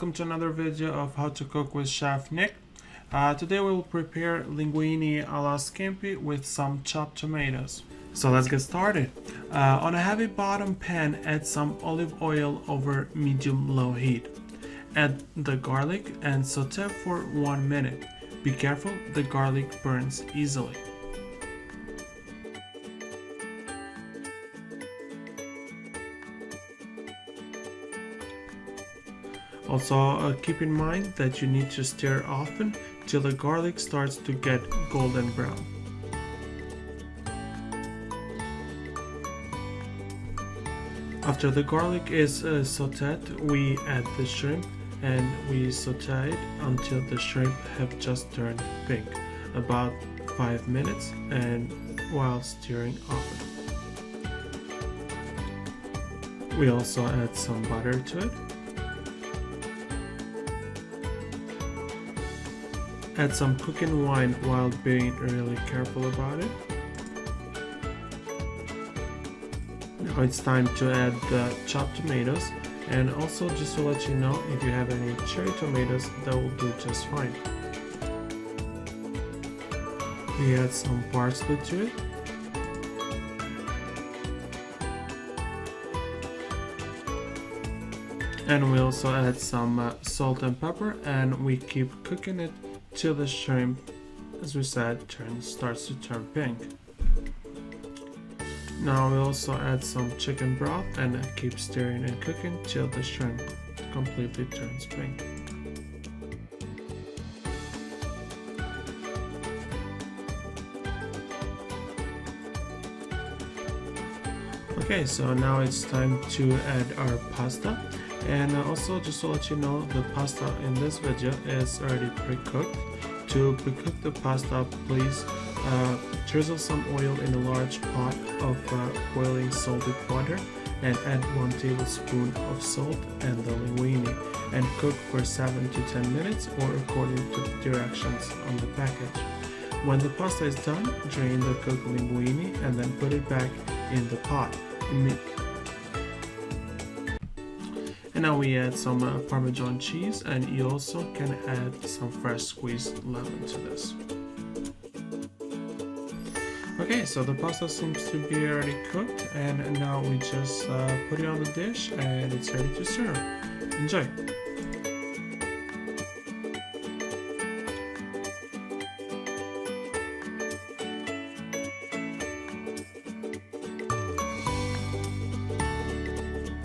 welcome to another video of how to cook with Chef Nick. Today we will prepare linguine alla scampi with some chopped tomatoes. So let's get started. On a heavy bottom pan, add some olive oil over medium-low heat. Add the garlic and saute for 1 minute. Be careful, the garlic burns easily. Also, keep in mind that you need to stir often till the garlic starts to get golden brown. After the garlic is sauteed, we add the shrimp and we saute it until the shrimp have just turned pink, about 5 minutes, and while stirring often. We also add some butter to it. Add some cooking wine while being really careful about it. Now it's time to add the chopped tomatoes, and also just to let you know, if you have any cherry tomatoes, that will do just fine. We add some parsley to it. And we also add some salt and pepper, and we keep cooking it till the shrimp, as we said, starts to turn pink. Now we also add some chicken broth and keep stirring and cooking till the shrimp completely turns pink. Okay, so now it's time to add our pasta. And also, just to let you know, the pasta in this video is already pre-cooked. To pre-cook the pasta, please drizzle some oil in a large pot of boiling salted water and add 1 tablespoon of salt and the linguine and cook for 7 to 10 minutes or according to the directions on the package. When the pasta is done, drain the cooked linguine and then put it back in the pot. And now we add some Parmesan cheese, and you also can add some fresh squeezed lemon to this. Okay, so the pasta seems to be already cooked, and now we just put it on the dish and it's ready to serve. Enjoy!